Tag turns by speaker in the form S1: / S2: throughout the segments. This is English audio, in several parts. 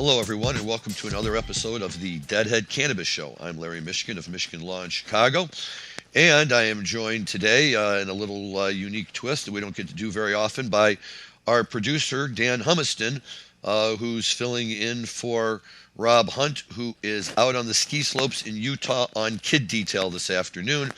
S1: Hello, everyone, and welcome to another episode of the Deadhead Cannabis Show. I'm Larry Mishkin of Mishkin Law in Chicago, and I am joined today in a little unique twist that we don't get to do very often by our producer, Dan Humiston, who's filling in for Rob Hunt, who is out on the ski slopes in Utah on kid detail this afternoon.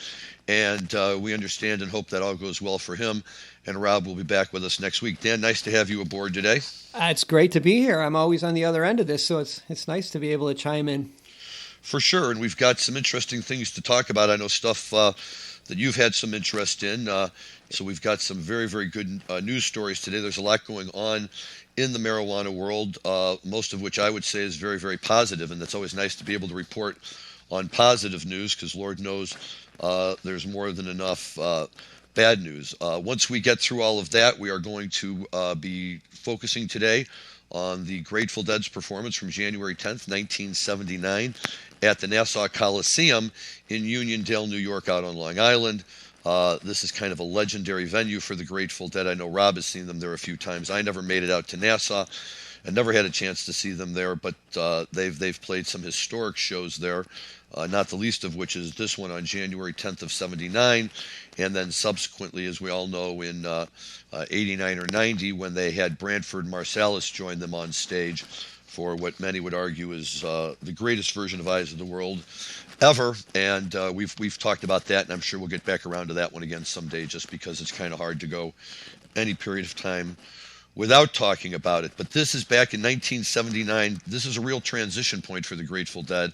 S1: And we understand and hope that all goes well for him. And Rob will be back with us next week. Dan, nice to have you aboard today.
S2: It's great to be here. I'm always on the other end of this, so it's nice to be able to chime in.
S1: For sure, and we've got some interesting things to talk about. I know stuff that you've had some interest in. So we've got some very, very good news stories today. There's a lot going on in the marijuana world, most of which I would say is very, very positive, and it's always nice to be able to report on positive news because Lord knows there's more than enough bad news. Once we get through all of that, we are going to be focusing today on the Grateful Dead's performance from January 10th, 1979 at the Nassau Coliseum in Uniondale, New York, out on Long Island. This is kind of a legendary venue for the Grateful Dead. I know Rob has seen them there a few times. I never made it out to Nassau. I never had a chance to see them there, but they've played some historic shows there, not the least of which is this one on January 10th of 79, and then subsequently, as we all know, in 89 or 90, when they had Branford Marsalis join them on stage for what many would argue is the greatest version of Eyes of the World ever. And we've talked about that, and I'm sure we'll get back around to that one again someday, just because it's kind of hard to go any period of time without talking about it. But this is back in 1979. This is a real transition point for the Grateful Dead.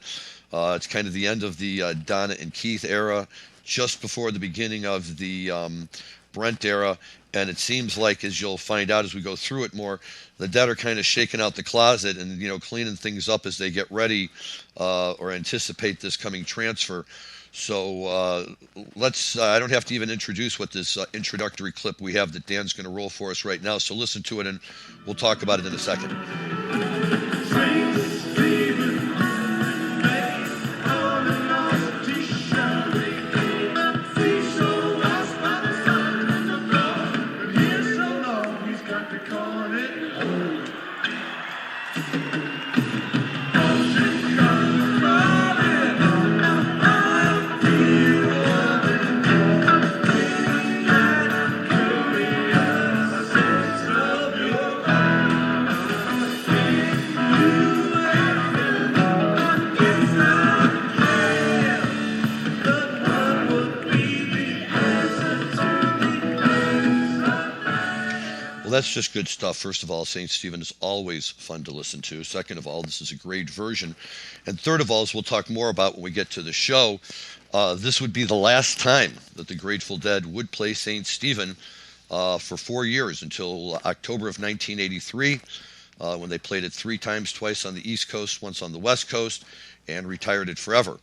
S1: It's kind of the end of the Donna and Keith era, just before the beginning of the Brent era. And it seems like, as you'll find out as we go through it more, the Dead are kind of shaking out the closet and, cleaning things up as they get ready or anticipate this coming transfer. So let's, I don't have to even introduce what this introductory clip we have that Dan's going to roll for us right now. So listen to it and we'll talk about it in a second. That's just good stuff. First of all, St. Stephen is always fun to listen to. Second of all, this is a great version. And third of all, as we'll talk more about when we get to the show, this would be the last time that the Grateful Dead would play St. Stephen for 4 years until October of 1983, when they played it 3 times, twice on the East Coast, once on the West Coast, and retired it forever.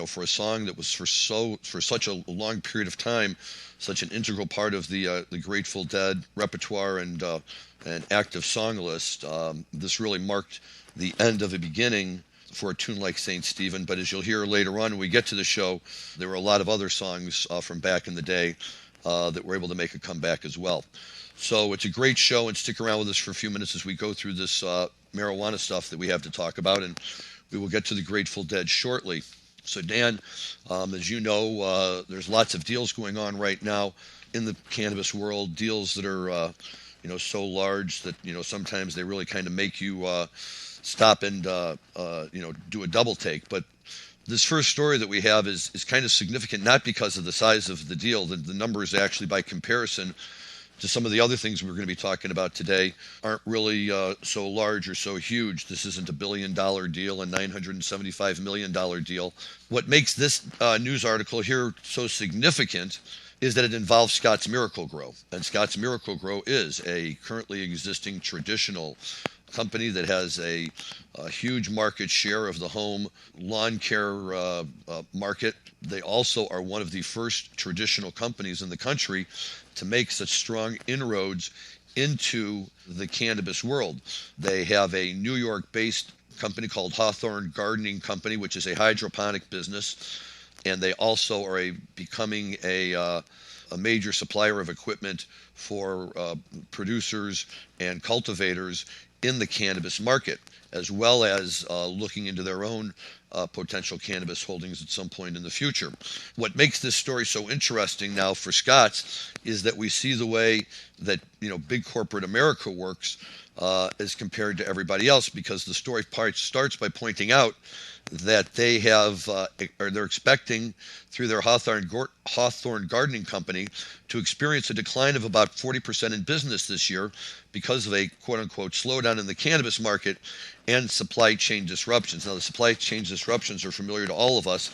S1: For a song that was for such a long period of time, such an integral part of the Grateful Dead repertoire and active song list. This really marked the end of a beginning for a tune like St. Stephen. But as you'll hear later on when we get to the show, there were a lot of other songs from back in the day that were able to make a comeback as well. So it's a great show, and stick around with us for a few minutes as we go through this marijuana stuff that we have to talk about, and we will get to the Grateful Dead shortly. So Dan, as you know, there's lots of deals going on right now in the cannabis world, deals that are, so large that, sometimes they really kind of make you stop and, do a double take. But this first story that we have is kind of significant, not because of the size of the deal. The numbers actually, by comparison to some of the other things we're going to be talking about today, aren't really so large or so huge. This isn't a $1 billion deal, a $975 million deal. What makes this news article here so significant is that it involves Scott's Miracle-Gro. And Scott's Miracle-Gro is a currently existing traditional company that has a huge market share of the home lawn care market. They also are one of the first traditional companies in the country to make such strong inroads into the cannabis world. They have a New York-based company called Hawthorne Gardening Company, which is a hydroponic business, and they also are becoming a major supplier of equipment for producers and cultivators in the cannabis market. as well as looking into their own potential cannabis holdings at some point in the future. What makes this story so interesting now for Scott's is that we see the way that big corporate America works as compared to everybody else, because the story starts by pointing out that they have, or they're expecting through their Hawthorne Gardening Company to experience a decline of about 40% in business this year because of a quote-unquote slowdown in the cannabis market and supply chain disruptions. Now, the supply chain disruptions are familiar to all of us.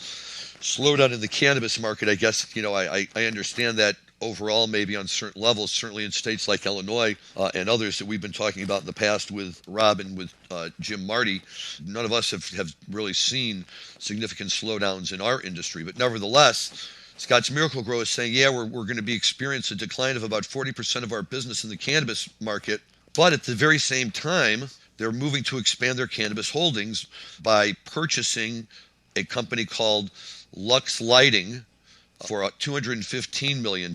S1: Slowdown in the cannabis market, I guess, I understand that overall, maybe on certain levels, certainly in states like Illinois and others that we've been talking about in the past with Rob and with Jim Marty. None of us have really seen significant slowdowns in our industry. But nevertheless, Scott's Miracle-Gro is saying, yeah, we're going to be experiencing a decline of about 40% of our business in the cannabis market. But at the very same time, they're moving to expand their cannabis holdings by purchasing a company called Lux Lighting for $215 million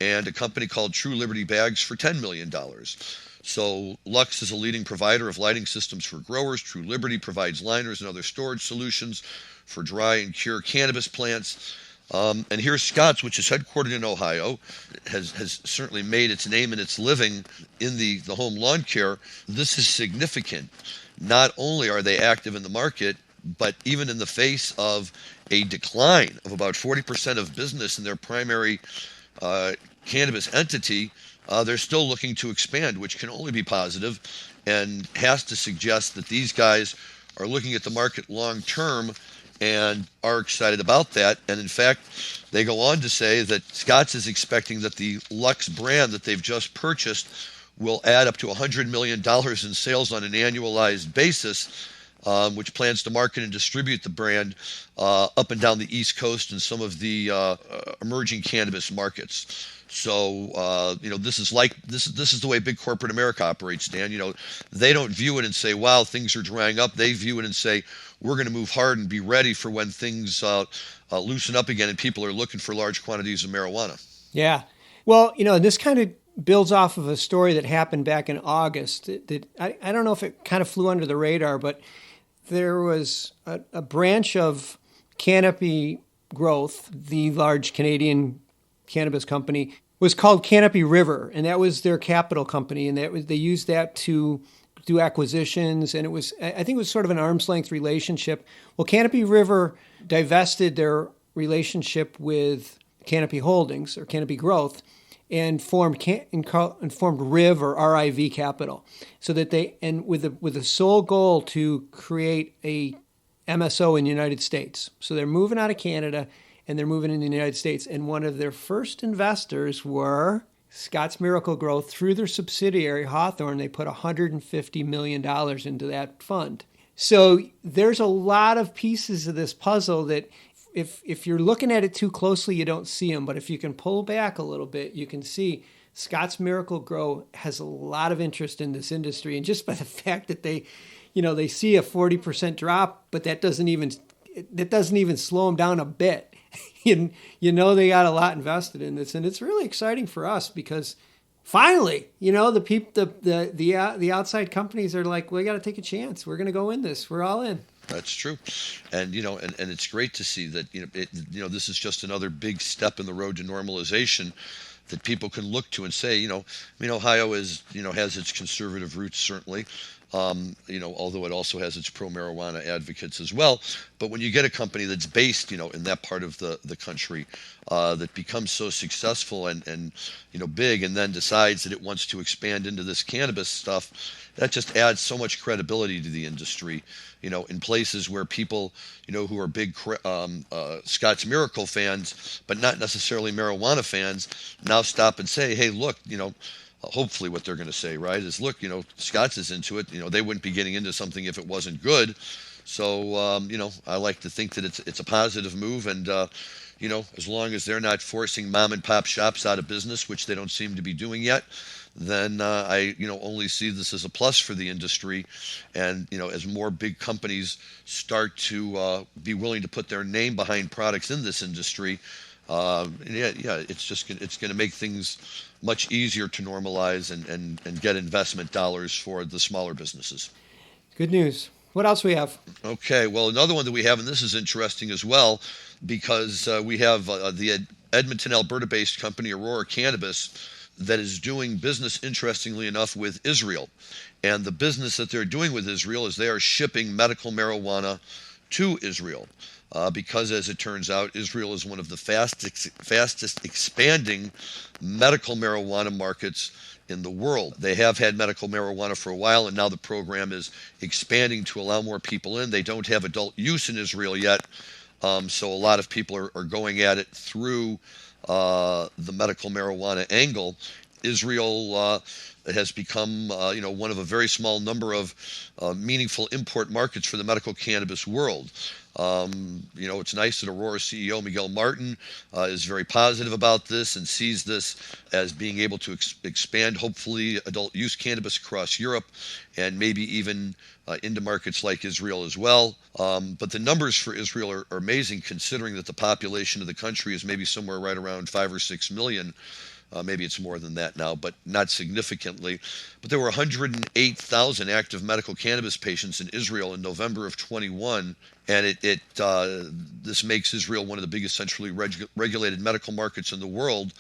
S1: and a company called True Liberty Bags for $10 million. So Lux is a leading provider of lighting systems for growers. True Liberty provides liners and other storage solutions for dry and cure cannabis plants. And here's Scott's, which is headquartered in Ohio, has certainly made its name and its living in the home lawn care. This is significant. Not only are they active in the market, but even in the face of a decline of about 40% of business in their primary cannabis entity, they're still looking to expand, which can only be positive and has to suggest that these guys are looking at the market long term and are excited about that. And in fact, they go on to say that Scott's is expecting that the Lux brand that they've just purchased will add up to $100 million in sales on an annualized basis, which plans to market and distribute the brand up and down the East Coast and some of the emerging cannabis markets. So this is the way big corporate America operates, Dan. They don't view it and say, "Wow, things are drying up." They view it and say, "We're going to move hard and be ready for when things loosen up again and people are looking for large quantities of marijuana."
S2: Yeah, well, this kind of builds off of a story that happened back in August. That I don't know if it kind of flew under the radar, but there was a branch of Canopy Growth, the large Canadian cannabis company, was called Canopy River, and that was their capital company, and they used that to do acquisitions, and I think it was sort of an arm's length relationship. Well, Canopy River divested their relationship with Canopy Holdings or Canopy Growth and formed RIV or RIV Capital, so that with the sole goal to create a MSO in the United States. So they're moving out of Canada and they're moving into the United States. And one of their first investors were Scott's Miracle-Gro through their subsidiary Hawthorne. They put $150 million into that fund. So there's a lot of pieces of this puzzle that if you're looking at it too closely, you don't see them. But if you can pull back a little bit, you can see Scott's Miracle-Gro has a lot of interest in this industry. And just by the fact that they see a 40% drop, but that doesn't even slow them down a bit. They got a lot invested in this, and it's really exciting for us because finally, the outside companies are like, we got to take a chance. We're going to go in this. We're all in.
S1: That's true, and and it's great to see that this is just another big step in the road to normalization that people can look to and say, Ohio has its conservative roots certainly. Although it also has its pro-marijuana advocates as well. But when you get a company that's based, in that part of the country, that becomes so successful and big, and then decides that it wants to expand into this cannabis stuff, that just adds so much credibility to the industry. In places where people, who are big Scott's Miracle fans, but not necessarily marijuana fans, now stop and say, hey, look, hopefully what they're going to say, right, is, look, Scott's is into it. They wouldn't be getting into something if it wasn't good. So, I like to think that it's a positive move. And, as long as they're not forcing mom and pop shops out of business, which they don't seem to be doing yet, then I, only see this as a plus for the industry. And, as more big companies start to be willing to put their name behind products in this industry, it's going to make things much easier to normalize and get investment dollars for the smaller businesses.
S2: Good news. What else we have?
S1: Okay, well, another one that we have, and this is interesting as well, because we have the Edmonton, Alberta-based company Aurora Cannabis that is doing business, interestingly enough, with Israel. And the business that they're doing with Israel is they are shipping medical marijuana to Israel. Because, as it turns out, Israel is one of the fastest expanding medical marijuana markets in the world. They have had medical marijuana for a while, and now the program is expanding to allow more people in. They don't have adult use in Israel yet, so a lot of people are going at it through the medical marijuana angle. Israel has become, one of a very small number of meaningful import markets for the medical cannabis world. It's nice that Aurora CEO Miguel Martin is very positive about this and sees this as being able to expand, hopefully, adult use cannabis across Europe and maybe even into markets like Israel as well. But the numbers for Israel are amazing, considering that the population of the country is maybe somewhere right around 5 or 6 million. Maybe it's more than that now, but not significantly. But there were 108,000 active medical cannabis patients in Israel in November of 21, and this makes Israel one of the biggest centrally regulated medical markets in the world,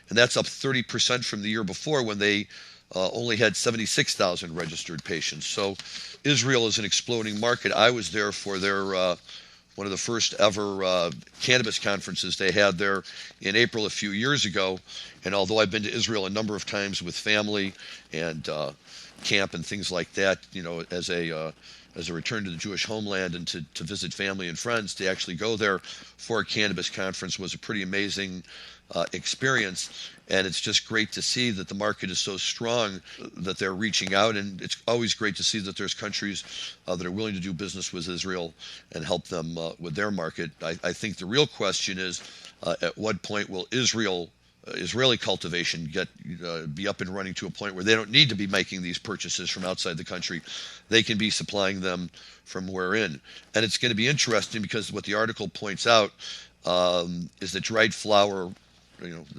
S1: and that's up 30% from the year before when they only had 76,000 registered patients. So Israel is an exploding market. I was there for their one of the first ever cannabis conferences they had there in April a few years ago. And although I've been to Israel a number of times with family and camp and things like that, as a return to the Jewish homeland and to visit family and friends, to actually go there for a cannabis conference was a pretty amazing experience. And it's just great to see that the market is so strong that they're reaching out. And it's always great to see that there's countries that are willing to do business with Israel and help them with their market. I think the real question is, at what point will Israeli cultivation be up and running to a point where they don't need to be making these purchases from outside the country? They can be supplying them from wherein. And it's going to be interesting because what the article points out is that dried flower,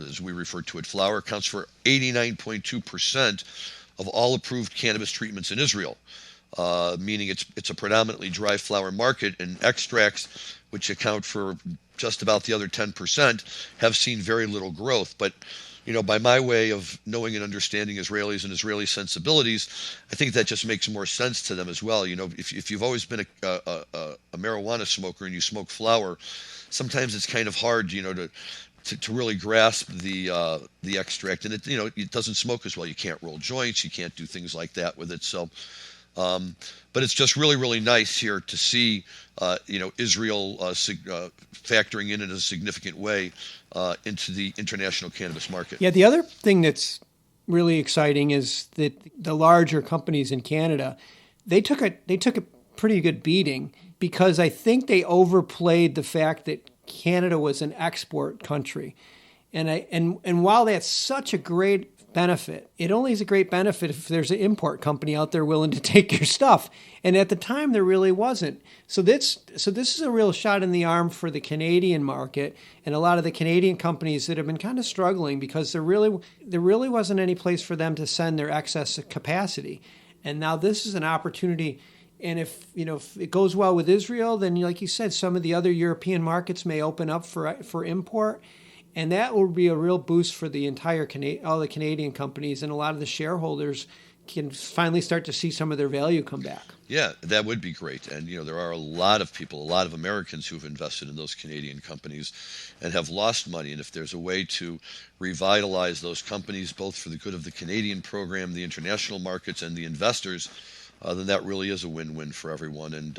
S1: as we refer to it, flower accounts for 89.2% of all approved cannabis treatments in Israel, meaning it's a predominantly dry flower market, and extracts, which account for just about the other 10%, have seen very little growth. But by my way of knowing and understanding Israelis and Israeli sensibilities, I think that just makes more sense to them as well. If you've always been a marijuana smoker and you smoke flower, sometimes it's kind of hard, to really grasp the extract, and it doesn't smoke as well. You can't roll joints, you can't do things like that with it. So, but it's just really, really nice here to see Israel factoring in a significant way into the international cannabis market.
S2: Yeah, the other thing that's really exciting is that the larger companies in Canada, they took a pretty good beating, because I think they overplayed the fact that Canada was an export country. And while that's such a great benefit, it only is a great benefit if there's an import company out there willing to take your stuff. And at the time, there really wasn't. So this is a real shot in the arm for the Canadian market and a lot of the Canadian companies that have been kind of struggling, because there really wasn't any place for them to send their excess capacity. And now this is an opportunity. And if it goes well with Israel, then, like you said, some of the other European markets may open up for import, and that will be a real boost for the entire all the Canadian companies, and a lot of the shareholders can finally start to see some of their value come back.
S1: Yeah, that would be great. And there are a lot of people, a lot of Americans who've invested in those Canadian companies and have lost money. And if there's a way to revitalize those companies, both for the good of the Canadian program, the international markets, and the investors, then that really is a win-win for everyone, and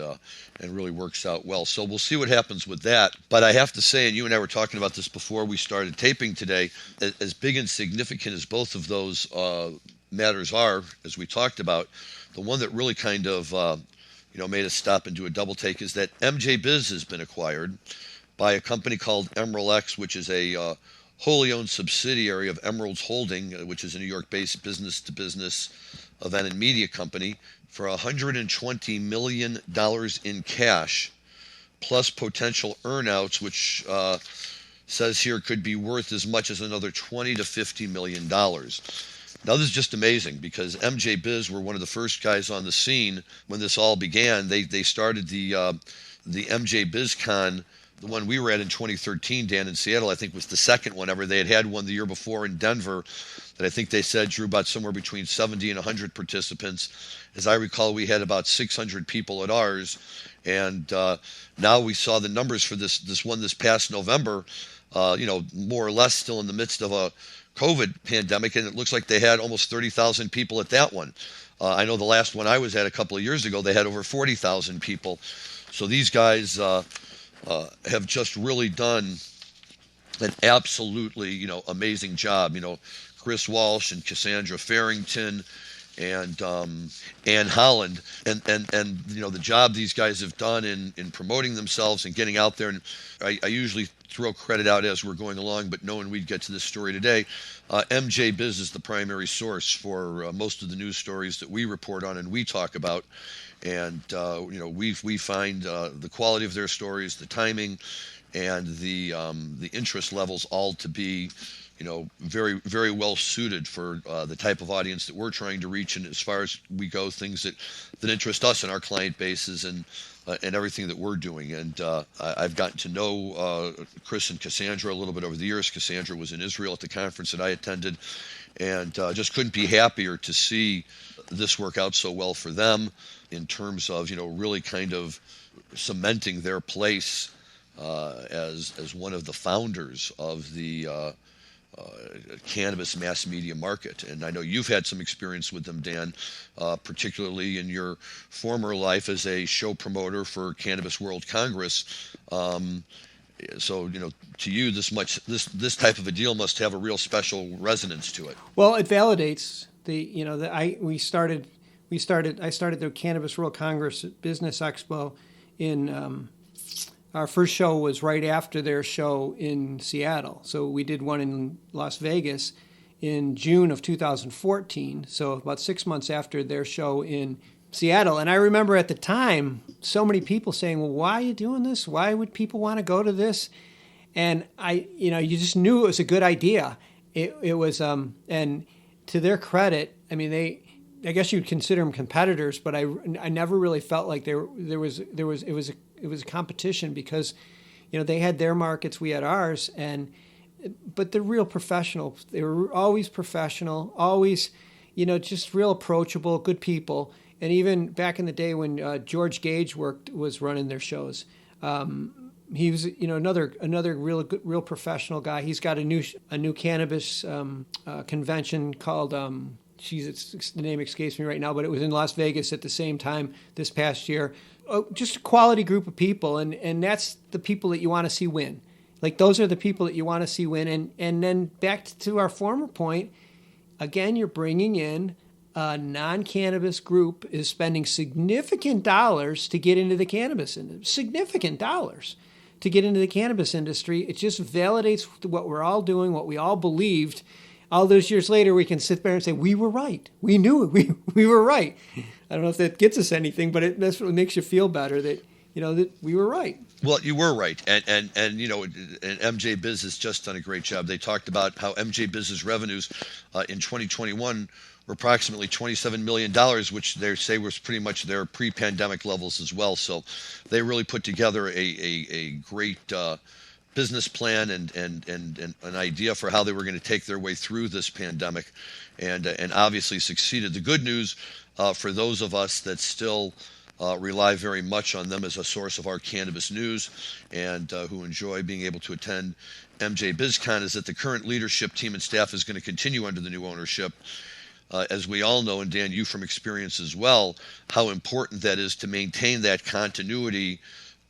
S1: really works out well. So we'll see what happens with that. But I have to say, and you and I were talking about this before we started taping today, as big and significant as both of those matters are, as we talked about, the one that really kind of made us stop and do a double take is that mjbiz has been acquired by a company called Emerald X, which is a wholly owned subsidiary of Emerald's Holding, which is a New York-based business-to-business event and media company, for $120 million in cash, plus potential earnouts, which says here could be worth as much as another $20 to $50 million. Now, this is just amazing because MJ Biz were one of the first guys on the scene when this all began. They started the MJ BizCon, the one we were at in 2013, Dan, in Seattle, I think was the second one ever. They had one the year before in Denver that I think they said drew about somewhere between 70 and 100 participants. As I recall, we had about 600 people at ours. And now we saw the numbers for this one this past November, more or less still in the midst of a COVID pandemic, and it looks like they had almost 30,000 people at that one. I know the last one I was at a couple of years ago, they had over 40,000 people. So these guys have just really done an absolutely, amazing job. Chris Walsh and Cassandra Farrington and Ann Holland and the job these guys have done in promoting themselves and getting out there. And I usually throw credit out as we're going along, but knowing we'd get to this story today, MJ Biz is the primary source for most of the news stories that we report on and we talk about. And we find the quality of their stories, the timing, and the interest levels all to be very, very well suited for the type of audience that we're trying to reach. And as far as we go, things that interest us and our client bases and everything that we're doing. And I've gotten to know Chris and Cassandra a little bit over the years. Cassandra was in Israel at the conference that I attended, and just couldn't be happier to see this work out so well for them in terms of really kind of cementing their place as one of the founders of the cannabis mass media market. And I know you've had some experience with them, Dan, particularly in your former life as a show promoter for Cannabis World Congress. So, to you, this type of a deal must have a real special resonance to it.
S2: Well, it validates I started the Cannabis World Congress Business Expo in our first show was right after their show in Seattle. So we did one in Las Vegas in June of 2014, so about 6 months after their show in Seattle. And I remember at the time, so many people saying, well, why are you doing this? Why would people want to go to this? And you just knew it was a good idea. It was, and to their credit, I mean, I guess you'd consider them competitors, but I never really felt like it was a competition because, they had their markets, we had ours, but they're real professional. They were always professional, always, just real approachable, good people. And even back in the day when George Gage was running their shows, he was, another real professional guy. He's got a new cannabis convention called. The name escapes me right now, but it was in Las Vegas at the same time this past year. Just a quality group of people, and that's the people that you want to see win. Like, those are the people that you want to see win. And then back to our former point, again, you're bringing in a non-cannabis group is spending significant dollars to get into the cannabis industry. Significant dollars to get into the cannabis industry. It just validates what we're all doing, what we all believed. All those years later, we can sit there and say, we were right. We knew it. We were right. I don't know if that gets us anything, but that's what makes you feel better that, that we were right.
S1: Well, you were right. And MJ Biz has just done a great job. They talked about how MJ Biz's revenues in 2021 were approximately $27 million, which they say was pretty much their pre-pandemic levels as well. So they really put together a great business plan and an idea for how they were going to take their way through this pandemic, and obviously succeeded. The good news for those of us that still rely very much on them as a source of our cannabis news and who enjoy being able to attend MJ BizCon is that the current leadership team and staff is going to continue under the new ownership. As we all know, and Dan, you from experience as well, how important that is to maintain that continuity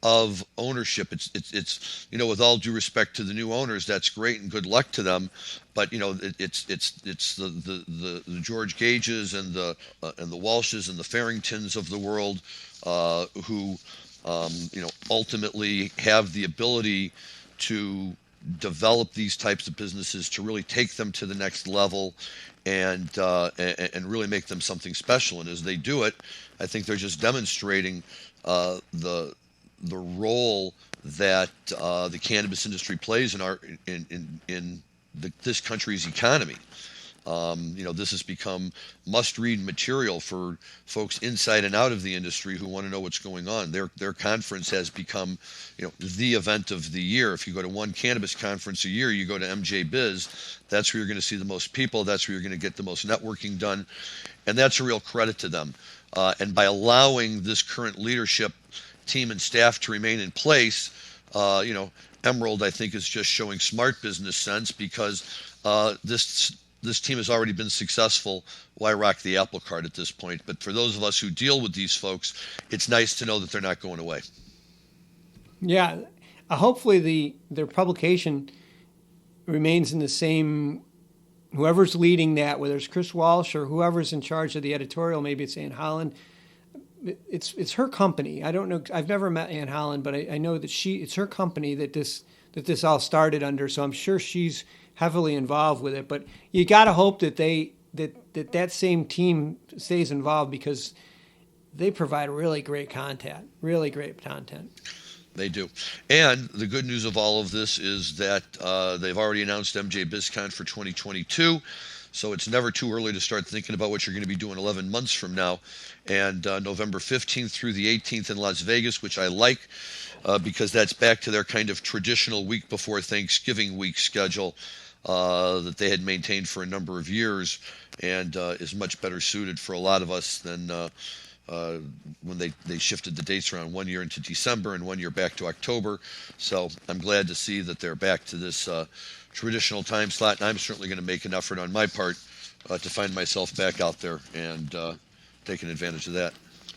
S1: of ownership. It's with all due respect to the new owners, that's great and good luck to them, but it's the George Gages and the Walshes and the Farringtons of the world who ultimately have the ability to develop these types of businesses, to really take them to the next level and really make them something special. And as they do it, I think they're just demonstrating the role that the cannabis industry plays in this country's economy. This has become must-read material for folks inside and out of the industry who want to know what's going on. Their conference has become, the event of the year. If you go to one cannabis conference a year, you go to MJBiz. That's where you're going to see the most people. That's where you're going to get the most networking done, and that's a real credit to them. And by allowing this current leadership team and staff to remain in place, Emerald, I think, is just showing smart business sense because this team has already been successful. Why rock the apple cart at this point? But for those of us who deal with these folks, it's nice to know that they're not going away.
S2: Yeah, hopefully their publication remains in the same. Whoever's leading that, whether it's Chris Walsh or whoever's in charge of the editorial, maybe it's Ann Holland. It's her company. I don't know. I've never met Ann Holland, but I know that it's her company that this all started under. So I'm sure she's heavily involved with it. But you got to hope that that same team stays involved because they provide really great content. Really great content.
S1: They do. And the good news of all of this is that they've already announced MJ BizCon for 2022. So it's never too early to start thinking about what you're going to be doing 11 months from now. And November 15th through the 18th in Las Vegas, which I like because that's back to their kind of traditional week before Thanksgiving week schedule that they had maintained for a number of years and is much better suited for a lot of us than when they shifted the dates around 1 year into December and 1 year back to October. So I'm glad to see that they're back to this traditional time slot, and I'm certainly going to make an effort on my part to find myself back out there and taking advantage of that.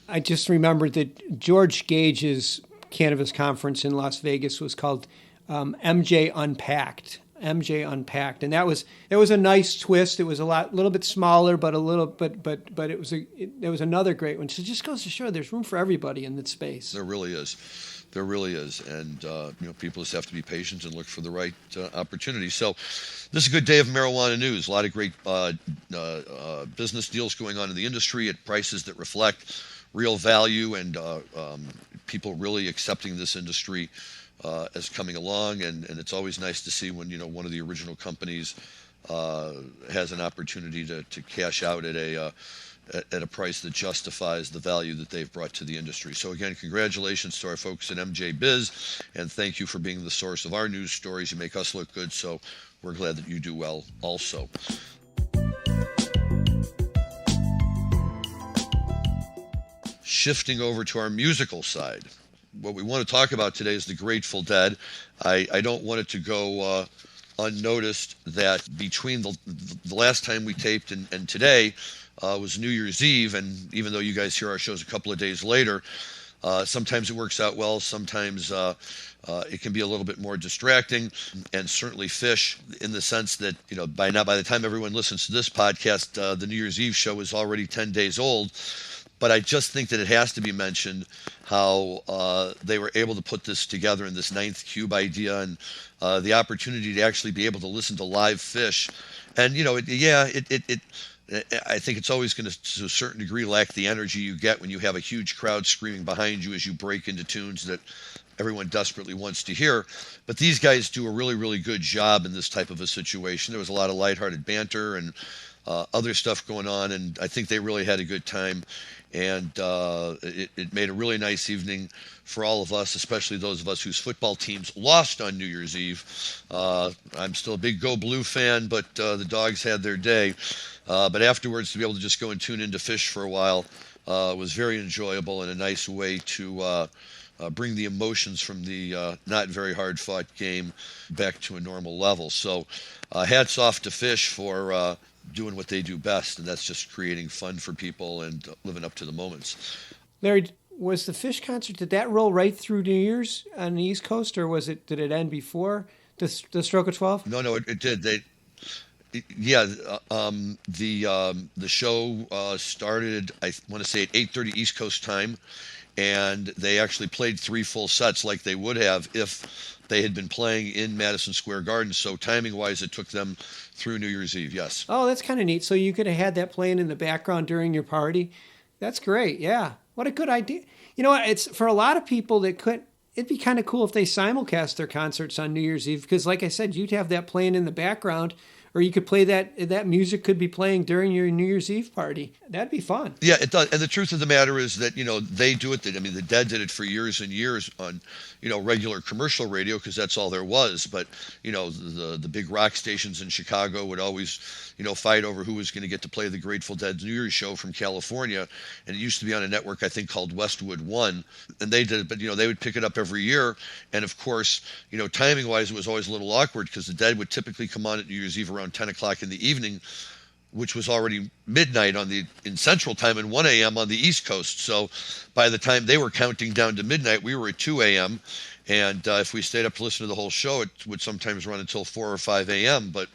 S2: I just remembered that George Gage's cannabis conference in Las Vegas was called MJ Unpacked. MJ Unpacked, and that was a nice twist. It was a little bit smaller, but it was another great one. So it just goes to show there's room for everybody in that space.
S1: There really is. There really is, and people just have to be patient and look for the right opportunity. So, this is a good day of marijuana news. A lot of great business deals going on in the industry at prices that reflect real value, and people really accepting this industry as coming along. And it's always nice to see when one of the original companies has an opportunity to cash out at a price that justifies the value that they've brought to the industry. So again, congratulations to our folks at MJ Biz, and thank you for being the source of our news stories. You make us look good, so we're glad that you do well also. Shifting over to our musical side. What we want to talk about today is the Grateful Dead. I don't want it to go unnoticed that between the last time we taped and today, was New Year's Eve, and even though you guys hear our shows a couple of days later, sometimes it works out well, sometimes it can be a little bit more distracting, and certainly Fish, in the sense that by the time everyone listens to this podcast, the New Year's Eve show is already 10 days old. But I just think that it has to be mentioned how they were able to put this together in this ninth cube idea, and the opportunity to actually be able to listen to live Fish, and I think it's always going to a certain degree, lack the energy you get when you have a huge crowd screaming behind you as you break into tunes that everyone desperately wants to hear. But these guys do a really, really good job in this type of a situation. There was a lot of lighthearted banter and other stuff going on, and I think they really had a good time. And it made a really nice evening for all of us, especially those of us whose football teams lost on New Year's Eve. I'm still a big Go Blue fan, but the Dogs had their day. But afterwards, to be able to just go and tune into Fish for a while was very enjoyable and a nice way to bring the emotions from the not very hard-fought game back to a normal level. So hats off to Fish for doing what they do best, and that's just creating fun for people and living up to the moments.
S2: Larry, was the Fish concert, did that roll right through New Year's on the East Coast, or did it end before the Stroke of 12?
S1: No, it did. The show started, I want to say, at 8:30 East Coast time, and they actually played 3 full sets like they would have if they had been playing in Madison Square Garden. So timing-wise, it took them through New Year's Eve, yes.
S2: Oh, that's kind of neat. So you could have had that playing in the background during your party. That's great, yeah. What a good idea. You know what, it's for a lot of people it'd be kind of cool if they simulcast their concerts on New Year's Eve, because like I said, you'd have that playing in the background or you could play that music could be playing during your New Year's Eve party. That'd be fun.
S1: Yeah, it does. And the truth of the matter is that, they do it. I mean, the Dead did it for years and years on, regular commercial radio because that's all there was. But, the big rock stations in Chicago would always, fight over who was going to get to play the Grateful Dead's New Year's show from California. And it used to be on a network, I think, called Westwood One. And they did it, but, they would pick it up every year. And of course, timing-wise, it was always a little awkward because the Dead would typically come on at New Year's Eve around 10 o'clock in the evening, which was already midnight in Central Time and 1 a.m. on the East Coast. So by the time they were counting down to midnight, we were at 2 a.m. And if we stayed up to listen to the whole show, it would sometimes run until 4 or 5 a.m. But,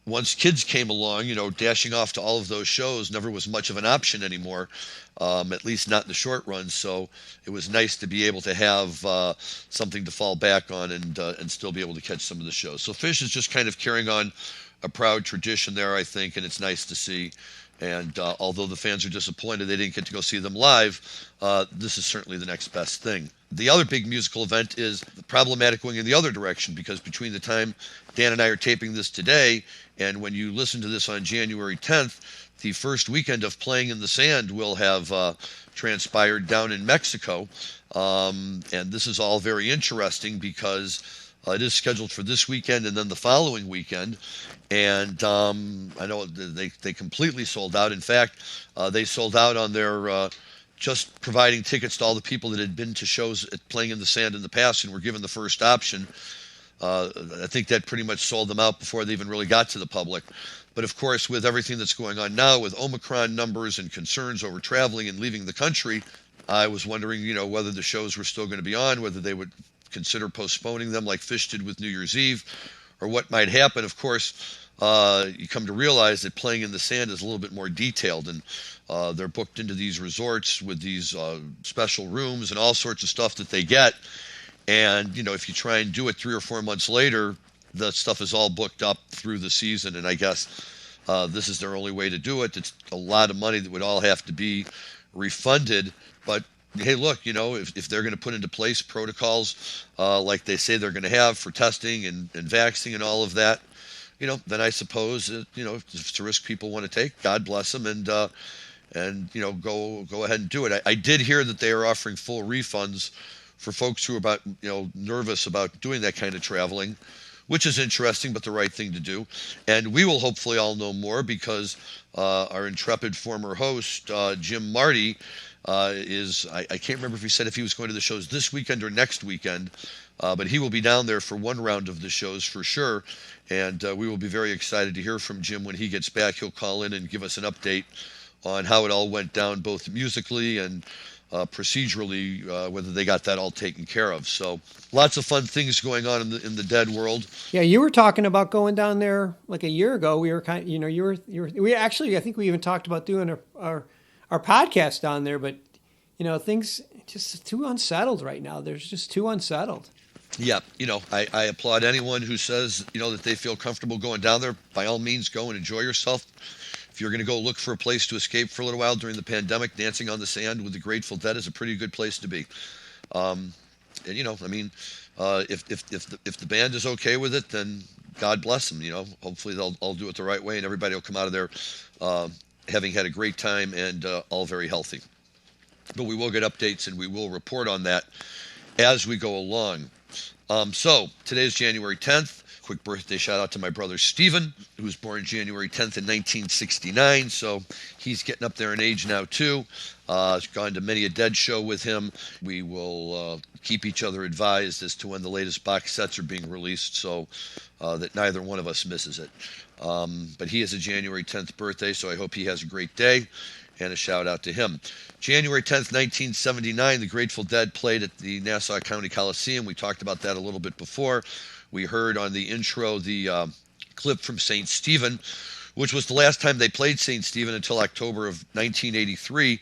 S1: once kids came along, dashing off to all of those shows never was much of an option anymore, at least not in the short run. So it was nice to be able to have something to fall back on and still be able to catch some of the shows. So Fish is just kind of carrying on a proud tradition there, I think, and it's nice to see. And although the fans are disappointed they didn't get to go see them live, this is certainly the next best thing. The other big musical event is problematic going in the other direction, because between the time Dan and I are taping this today and when you listen to this on January 10th, the first weekend of Playing in the Sand will have transpired down in Mexico. And this is all very interesting because it is scheduled for this weekend and then the following weekend. And I know they completely sold out. In fact, they sold out on their just providing tickets to all the people that had been to shows at Playing in the Sand in the past and were given the first option. I think that pretty much sold them out before they even really got to the public. But of course, with everything that's going on now with Omicron numbers and concerns over traveling and leaving the country, I was wondering, whether the shows were still going to be on, whether they would consider postponing them like Fish did with New Year's Eve, or what might happen. Of course, you come to realize that Playing in the Sand is a little bit more detailed, and they're booked into these resorts with these special rooms and all sorts of stuff that they get. And, if you try and do it 3 or 4 months later, the stuff is all booked up through the season. And I guess this is their only way to do it. It's a lot of money that would all have to be refunded. But hey, look, if they're going to put into place protocols like they say they're going to have for testing and vaccinating and all of that, then I suppose, if it's a risk people want to take, God bless them, and go ahead and do it. I did hear that they are offering full refunds for folks who are nervous about doing that kind of traveling, which is interesting, but the right thing to do. And we will hopefully all know more because our intrepid former host, Jim Marty, I can't remember if he said if he was going to the shows this weekend or next weekend, but he will be down there for one round of the shows for sure. And we will be very excited to hear from Jim when he gets back. He'll call in and give us an update on how it all went down, both musically and procedurally, whether they got that all taken care of. So lots of fun things going on in the Dead world.
S2: Yeah, you were talking about going down there like a year ago. We were we actually, I think we even talked about doing our podcast down there, but things just too unsettled right now. There's just too unsettled.
S1: Yeah, I applaud anyone who says, that they feel comfortable going down there. By all means, go and enjoy yourself. If you're going to go look for a place to escape for a little while during the pandemic, Dancing on the Sand with the Grateful Dead is a pretty good place to be. And if the band is okay with it, then God bless them. Hopefully they'll all do it the right way, and everybody will come out of there having had a great time and all very healthy. But we will get updates and we will report on that as we go along. So today is January 10th. Quick birthday shout out to my brother Stephen, who was born January 10th in 1969. So he's getting up there in age now too. I've gone to many a Dead show with him. We will keep each other advised as to when the latest box sets are being released, so that neither one of us misses it. But he has a January 10th birthday, so I hope he has a great day, and a shout out to him. January 10th, 1979, the Grateful Dead played at the Nassau County Coliseum. We talked about that a little bit before. We heard on the intro the clip from St. Stephen, which was the last time they played St. Stephen until October of 1983.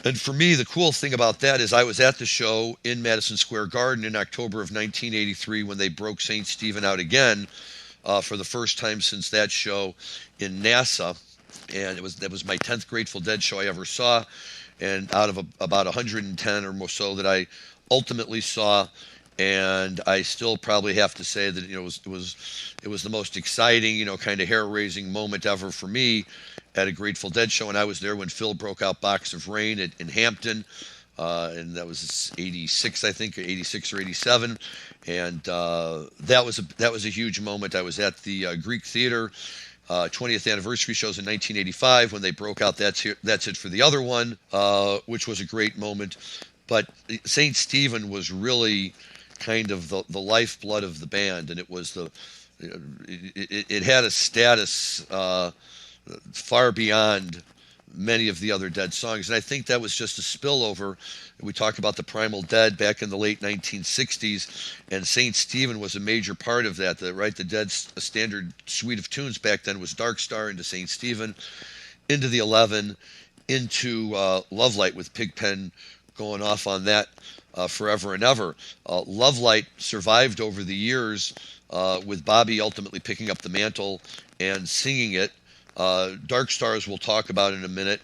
S1: And for me, the cool thing about that is I was at the show in Madison Square Garden in October of 1983 when they broke St. Stephen out again for the first time since that show in Nassau. And that was my 10th Grateful Dead show I ever saw. And out of about 110 or more so that I ultimately saw. and I still probably have to say that it was the most exciting, kind of hair-raising moment ever for me at a Grateful Dead show. And I was there when Phil broke out Box of Rain in Hampton, and that was '86, I think, or '86 or '87, and that was a huge moment. I was at the Greek Theater 20th anniversary shows in 1985 when they broke out That's It for the Other One, which was a great moment. But St. Stephen was really kind of the lifeblood of the band, and it had a status far beyond many of the other Dead songs. And I think that was just a spillover. We talk about the Primal Dead back in the late 1960s, and St. Stephen was a major part of that. The Dead's standard suite of tunes back then was Dark Star into St. Stephen, into the 11, into Love Light, with Pigpen going off on that forever and ever. Love Light survived over the years, with Bobby ultimately picking up the mantle and singing it. Dark Stars, we'll talk about in a minute,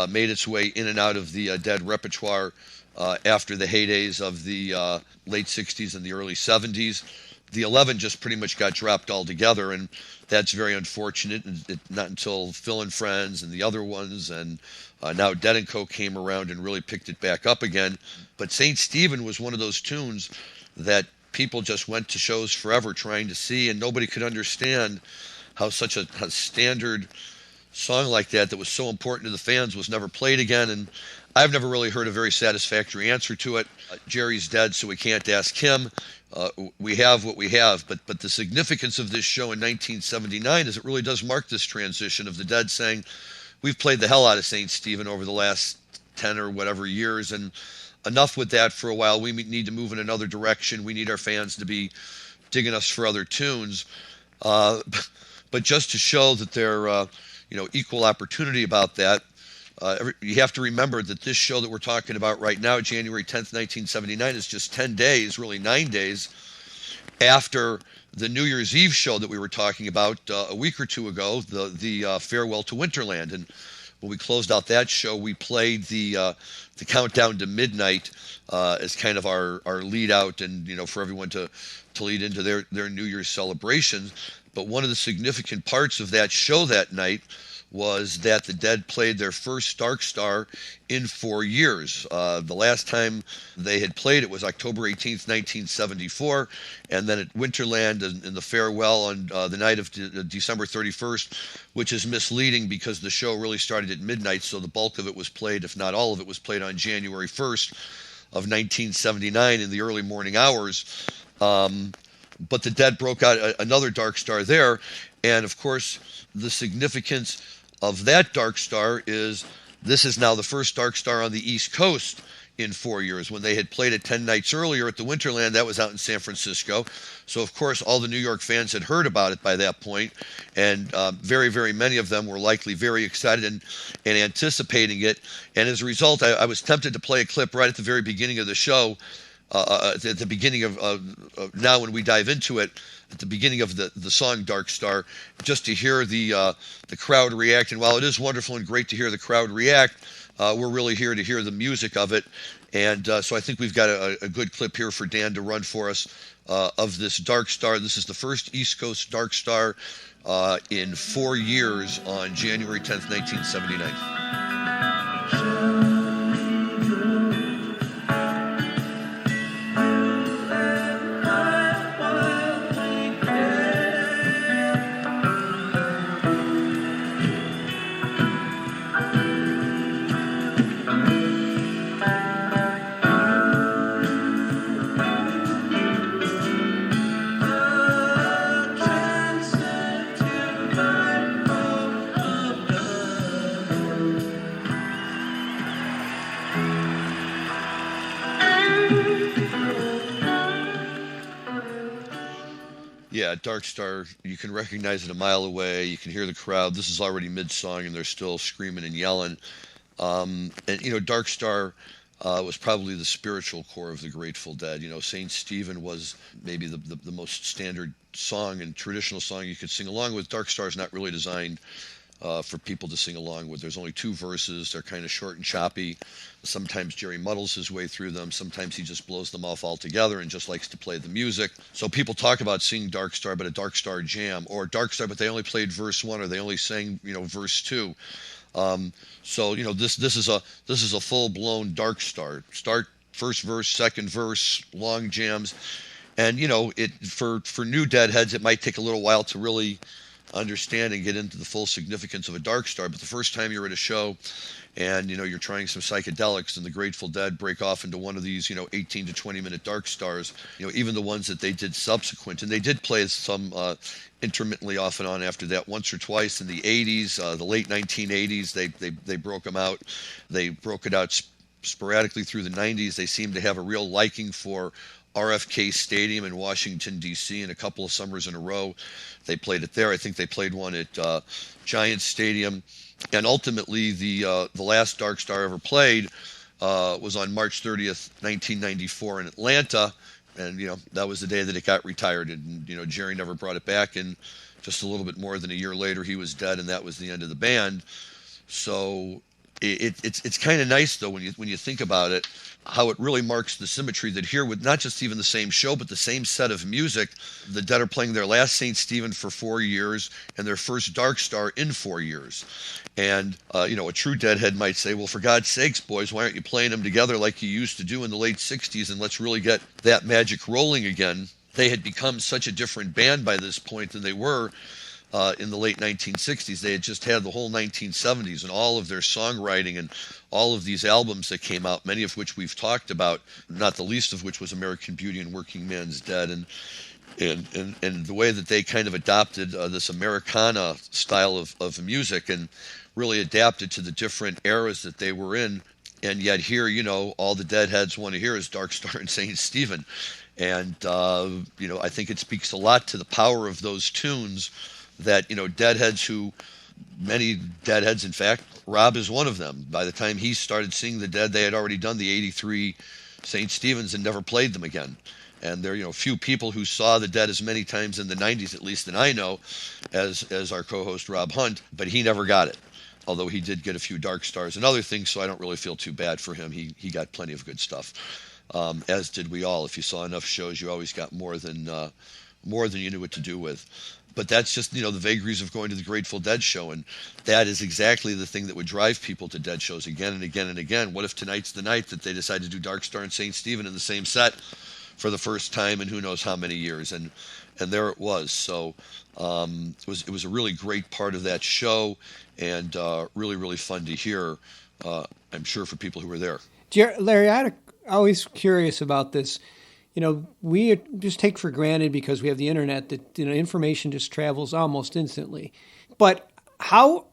S1: made its way in and out of the Dead repertoire after the heydays of the late 60s and the early 70s. The 11 just pretty much got dropped altogether, and that's very unfortunate. Not until Phil and Friends and the other ones, and now Dead & Co. came around and really picked it back up again. But St. Stephen was one of those tunes that people just went to shows forever trying to see, and nobody could understand how such a standard song like that was so important to the fans was never played again. And I've never really heard a very satisfactory answer to it. Jerry's dead, so we can't ask him. We have what we have. But the significance of this show in 1979 is it really does mark this transition of the Dead saying, we've played the hell out of St. Stephen over the last 10 or whatever years, and enough with that for a while. We need to move in another direction. We need our fans to be digging us for other tunes. But just to show that they're, equal opportunity about that, you have to remember that this show that we're talking about right now, January 10th, 1979, is just 10 days, really 9 days, after the New Year's Eve show that we were talking about a week or two ago, the Farewell to Winterland. And when we closed out that show, we played the Countdown to Midnight as kind of our lead out, and for everyone to lead into their New Year's celebrations. But one of the significant parts of that show that night was that the Dead played their first Dark Star in 4 years. The last time they had played it was October 18th, 1974, and then at Winterland in the Farewell on the night of December 31st, which is misleading because the show really started at midnight, so the bulk of it was played, if not all of it, was played on January 1st of 1979 in the early morning hours. But the Dead broke out another Dark Star there. And, of course, the significance of that Dark Star is this is now the first Dark Star on the East Coast in 4 years. When they had played it 10 nights earlier at the Winterland, that was out in San Francisco. So, of course, all the New York fans had heard about it by that point. And very, very many of them were likely very excited and anticipating it. And as a result, I was tempted to play a clip right at the very beginning of the show. At the beginning of now when we dive into it, at the beginning of the song Dark Star, just to hear the crowd react. And while it is wonderful and great to hear the crowd react, we're really here to hear the music of it. And so I think we've got a good clip here for Dan to run for us of this Dark Star. This is the first East Coast Dark Star in 4 years on January 10th, 1979. Yeah, Dark Star, you can recognize it a mile away. You can hear the crowd. This is already mid-song, and they're still screaming and yelling. And, Dark Star was probably the spiritual core of the Grateful Dead. St. Stephen was maybe the most standard song and traditional song you could sing along with. Dark Star is not really designed for people to sing along with. There's only two verses. They're kind of short and choppy. Sometimes Jerry muddles his way through them. Sometimes he just blows them off altogether and just likes to play the music. So people talk about singing Dark Star, but a Dark Star jam, or Dark Star, but they only played verse 1, or they only sang, verse 2. So this is a full blown Dark Star. Start first verse, second verse, long jams, and it for new deadheads it might take a little while to really understand and get into the full significance of a Dark Star. But the first time you're at a show and you're trying some psychedelics and the Grateful Dead break off into one of these 18 to 20 minute Dark Stars, even the ones that they did subsequent, and they did play some intermittently off and on after that once or twice in the 80s, the late 1980s. They broke them out. They broke it out sporadically through the 90s. They seemed to have a real liking for RFK Stadium in Washington, D.C., and a couple of summers in a row they played it there. I think they played one at Giants Stadium. And ultimately, the last Dark Star ever played was on March 30th, 1994 in Atlanta. And, that was the day that it got retired. And, Jerry never brought it back. And just a little bit more than a year later, he was dead, and that was the end of the band. So it's kind of nice, though, when you think about it, how it really marks the symmetry that here, with not just even the same show, but the same set of music, the Dead are playing their last St. Stephen for 4 years and their first Dark Star in 4 years. And, a true Deadhead might say, well, for God's sakes, boys, why aren't you playing them together like you used to do in the late 60s, and let's really get that magic rolling again. They had become such a different band by this point than they were in the late 1960s. They had just had the whole 1970s and all of their songwriting and all of these albums that came out, many of which we've talked about, not the least of which was American Beauty and Working Man's Dead. And the way that they kind of adopted this Americana style of music and really adapted to the different eras that they were in. And yet here, all the Deadheads want to hear is Dark Star and St. Stephen. And, I think it speaks a lot to the power of those tunes that, Deadheads many Deadheads, in fact, Rob is one of them. By the time he started seeing the Dead, they had already done the 83 St. Stephen's and never played them again. And there are, few people who saw the Dead as many times in the 90s, at least than I know, as our co-host Rob Hunt, but he never got it. Although he did get a few Dark Stars and other things, so I don't really feel too bad for him. He got plenty of good stuff, as did we all. If you saw enough shows, you always got more than you knew what to do with. But that's just, the vagaries of going to the Grateful Dead show. And that is exactly the thing that would drive people to Dead shows again and again and again. What if tonight's the night that they decide to do Dark Star and St. Stephen in the same set for the first time in who knows how many years? And there it was. So it was a really great part of that show, and really, really fun to hear, I'm sure, for people who were there.
S2: Larry, I'm always curious about this. We just take for granted, because we have the internet, that information just travels almost instantly. But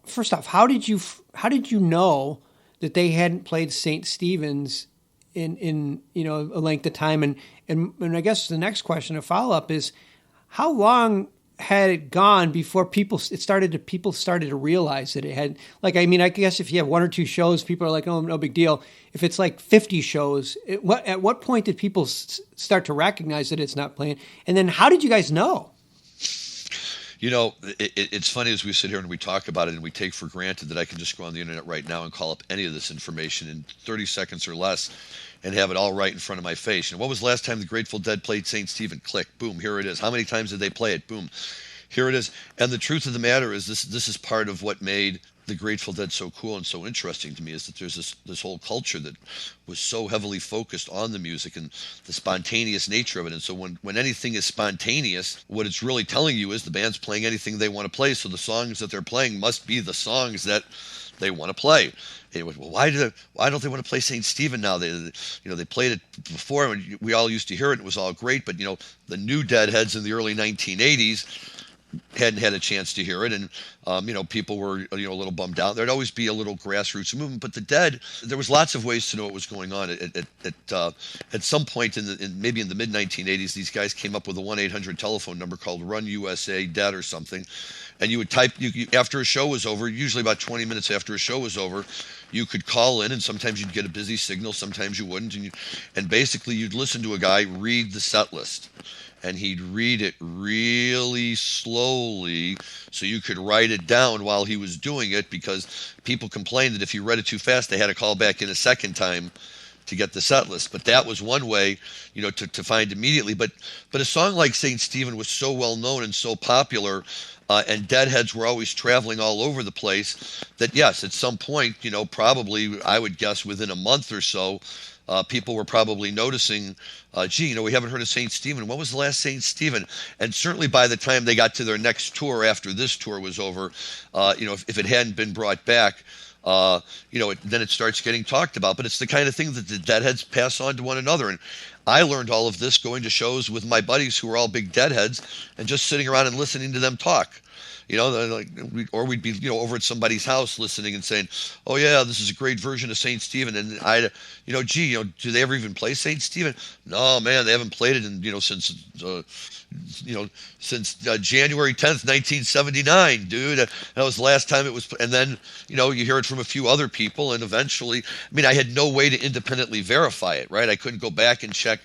S2: first off, how did you know that they hadn't played St. Stephen's in a length of time? And I guess the next question, a follow up, is how long had it gone before people started to realize that it had, I guess if you have one or two shows, people are like, oh, no big deal. If it's like 50 shows, at what point did people start to recognize that it's not playing? And then how did you guys know?
S1: It's funny as we sit here and we talk about it, and we take for granted that I can just go on the internet right now and call up any of this information in 30 seconds or less and have it all right in front of my face. And what was the last time the Grateful Dead played St. Stephen? Click, boom, here it is. How many times did they play it? Boom, here it is. And the truth of the matter is, this is part of what made the Grateful Dead so cool and so interesting to me, is that there's this whole culture that was so heavily focused on the music and the spontaneous nature of it. And so when anything is spontaneous, what it's really telling you is the band's playing anything they want to play. So the songs that they're playing must be the songs that they want to play. Well, why don't they want to play St. Stephen now? They played it before, and we all used to hear it. It was all great, but the new Deadheads in the early 1980s hadn't had a chance to hear it, and people were a little bummed out. There'd always be a little grassroots movement, but the Dead, there was lots of ways to know what was going on. At some point maybe in the mid 1980s, these guys came up with a 1-800 telephone number called Run USA Dead or something, and you would type after a show was over, usually about 20 minutes after a show was over, you could call in, and sometimes you'd get a busy signal, sometimes you wouldn't, and basically you'd listen to a guy read the set list, and he'd read it really slowly so you could write it down while he was doing it, because people complained that if you read it too fast, they had to call back in a second time to get the set list. But that was one way, to find immediately. But a song like St. Stephen was so well known and so popular, and Deadheads were always traveling all over the place, that yes, at some point, probably I would guess within a month or so, people were probably noticing, gee, we haven't heard of St. Stephen. When was the last St. Stephen? And certainly by the time they got to their next tour after this tour was over, if it hadn't been brought back, then it starts getting talked about. But it's the kind of thing that the Deadheads pass on to one another. And I learned all of this going to shows with my buddies who were all big Deadheads, and just sitting around and listening to them talk. Or we'd be, over at somebody's house listening and saying, "Oh yeah, this is a great version of Saint Stephen." And do they ever even play Saint Stephen? No, man, they haven't played it in, since January 10th, 1979, dude. That was the last time it was. And then, you hear it from a few other people, and eventually, I had no way to independently verify it, right? I couldn't go back and check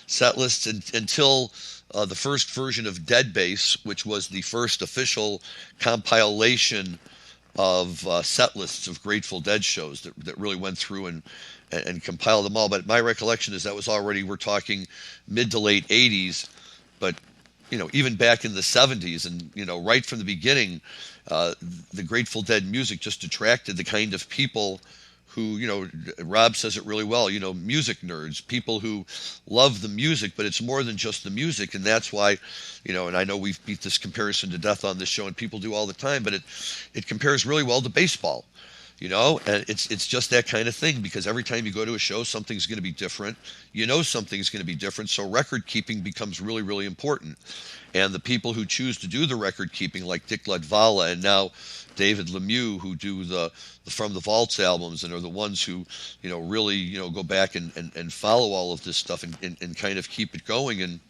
S1: set lists until the first version of Dead Bass, which was the first official compilation of set lists of Grateful Dead shows that really went through and compiled them all. But my recollection is that was already, we're talking mid to late 80s, but even back in the 70s, and right from the beginning, the Grateful Dead music just attracted the kind of people who, Rob says it really well, music nerds, people who love the music, but it's more than just the music. And that's why, and I know we've beat this comparison to death on this show, and people do all the time, but it compares really well to baseball, and it's just that kind of thing, because every time you go to a show, something's going to be different. Something's going to be different. So record keeping becomes really, really important. And the people who choose to do the record keeping, like Dick Ledvala and now David Lemieux, who do the From the Vaults albums, and are the ones who, really, go back and follow all of this stuff and kind of keep it going. And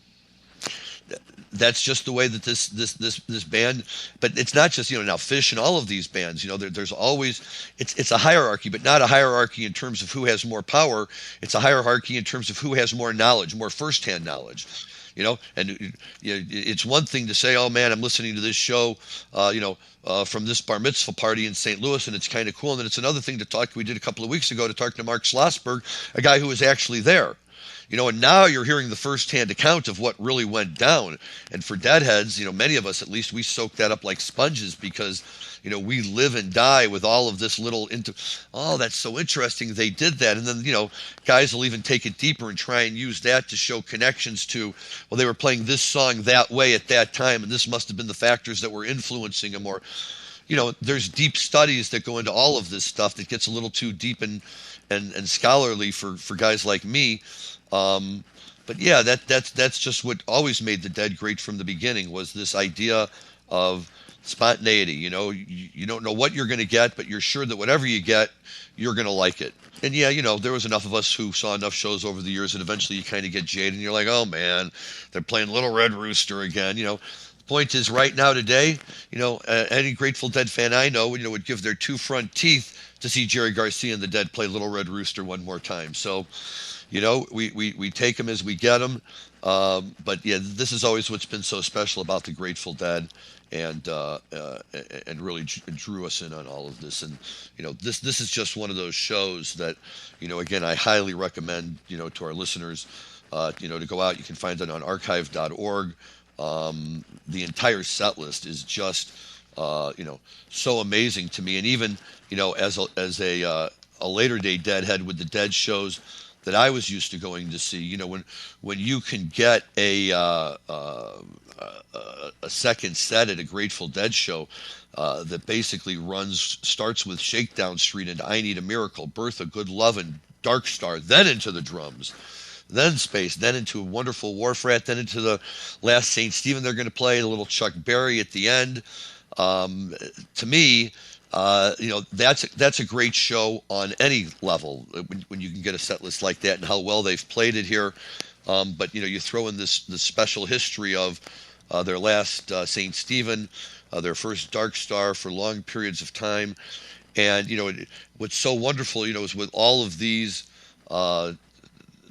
S1: that's just the way that this band, but it's not just, now Fish and all of these bands, there's always, it's a hierarchy, but not a hierarchy in terms of who has more power. It's a hierarchy in terms of who has more knowledge, more firsthand knowledge. And it's one thing to say, "Oh man, I'm listening to this show, from this bar mitzvah party in St. Louis, and it's kind of cool." And then it's another thing to talk. We did a couple of weeks ago to talk to Mark Schlossberg, a guy who was actually there. And now you're hearing the firsthand account of what really went down. And for Deadheads, many of us, at least, we soak that up like sponges, because we live and die with all of this little oh, that's so interesting, they did that. And then, guys will even take it deeper and try and use that to show connections to, well, they were playing this song that way at that time, and this must have been the factors that were influencing them. Or, there's deep studies that go into all of this stuff that gets a little too deep and scholarly for guys like me. But yeah, that's just what always made the Dead great from the beginning, was this idea of spontaneity. You don't know what you're going to get, but you're sure that whatever you get, you're going to like it. And yeah, there was enough of us who saw enough shows over the years that eventually you kind of get jaded, and you're like, "Oh man, they're playing Little Red Rooster again." The point is, right now today, any Grateful Dead fan I know, would give their two front teeth to see Jerry Garcia and the Dead play Little Red Rooster one more time. So, we take them as we get them. But yeah, this is always what's been so special about the Grateful Dead, and really drew us in on all of this. And this is just one of those shows that, again, I highly recommend, to our listeners, to go out. You can find it on archive.org. The entire set list is just so amazing to me. And even as a later day Deadhead, with the Dead shows that I was used to going to see, when you can get a second set at a Grateful Dead show that basically starts with Shakedown Street into I Need a Miracle, Bertha, Good Lovin', Dark Star, then into the drums, then Space, then into Wonderful Wharf Rat, then into the last St. Stephen they're going to play, a little Chuck Berry at the end. To me, that's a great show on any level when you can get a set list like that, and how well they've played it here. But you throw in this special history of their last St. Stephen, their first Dark Star for long periods of time. And, what's so wonderful, is with all of these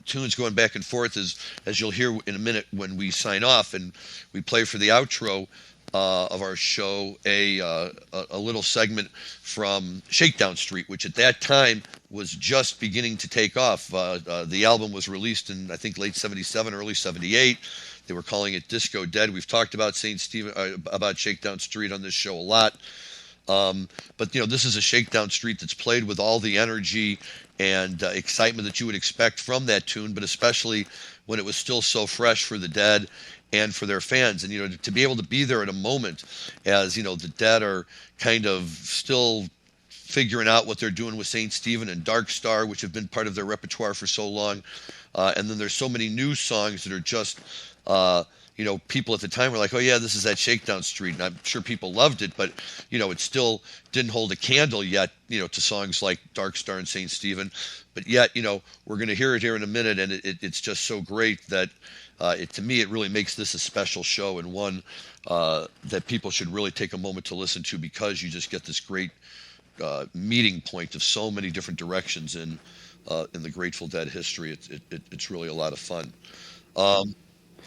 S1: tunes going back and forth, as you'll hear in a minute when we sign off and we play for the outro of our show a little segment from Shakedown Street, which at that time was just beginning to take off. The album was released in, I think, late 77, early 78. They were calling it Disco Dead. We've talked about St. Stephen, about Shakedown Street on this show a lot. But this is a Shakedown Street that's played with all the energy and excitement that you would expect from that tune, but especially when it was still so fresh for the Dead and for their fans. And to be able to be there at a moment as the Dead are kind of still figuring out what they're doing with St. Stephen and Dark Star, which have been part of their repertoire for so long, and then there's so many new songs that are just people at the time were like, oh yeah, this is that Shakedown Street, and I'm sure people loved it, but it still didn't hold a candle yet to songs like Dark Star and St. Stephen. But yet we're going to hear it here in a minute, and it's just so great that to me it really makes this a special show, and one that people should really take a moment to listen to, because you just get this great meeting point of so many different directions in the Grateful Dead history. It's really a lot of fun.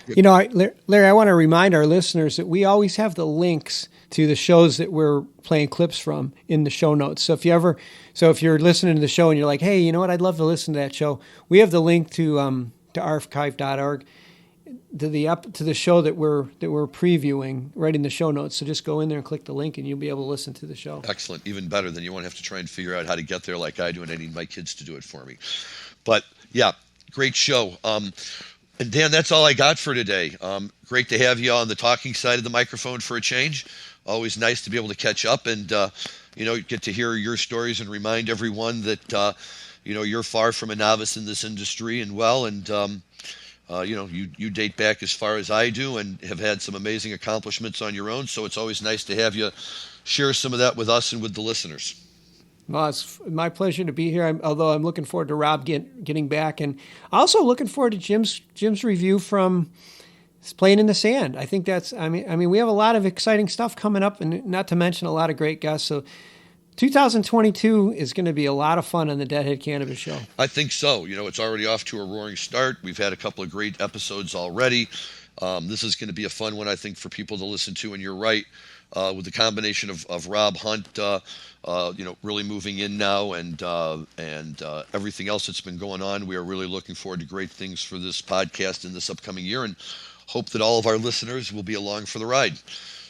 S2: Larry, I want to remind our listeners that we always have the links to the shows that we're playing clips from in the show notes. So if you're listening to the show and you're like, hey, you know what, I'd love to listen to that show, we have the link to archive.org to the show that we're previewing right in the show notes. So just go in there and click the link, and you'll be able to listen to the show.
S1: Excellent, even better. Then you won't have to try and figure out how to get there like I do, and I need my kids to do it for me. But yeah, great show. And Dan, that's all I got for today. Great to have you on the talking side of the microphone for a change. Always nice to be able to catch up and, get to hear your stories and remind everyone that, you're far from a novice in this industry you date back as far as I do and have had some amazing accomplishments on your own. So it's always nice to have you share some of that with us and with the listeners.
S2: Well, it's my pleasure to be here. Although I'm looking forward to Rob getting back, and also looking forward to Jim's review from Playing in the Sand. I think that's. I mean, we have a lot of exciting stuff coming up, and not to mention a lot of great guests. So, 2022 is going to be a lot of fun on the Deadhead Cannabis Show.
S1: I think so. It's already off to a roaring start. We've had a couple of great episodes already. This is going to be a fun one, I think, for people to listen to. And you're right. With the combination of Rob Hunt, really moving in now, and everything else that's been going on, we are really looking forward to great things for this podcast in this upcoming year, and hope that all of our listeners will be along for the ride.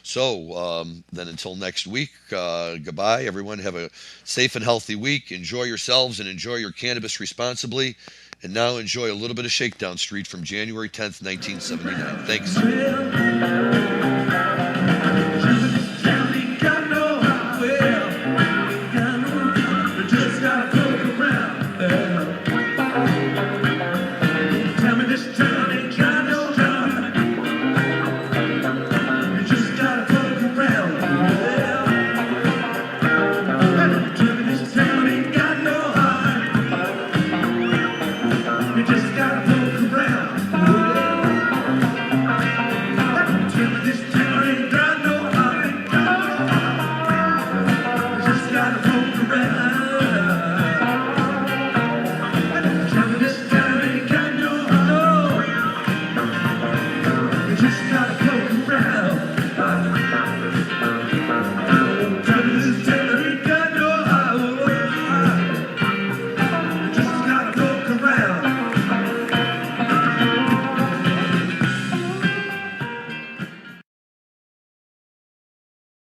S1: So then until next week, goodbye, everyone. Have a safe and healthy week. Enjoy yourselves and enjoy your cannabis responsibly. And now enjoy a little bit of Shakedown Street from January 10th, 1979. Thanks.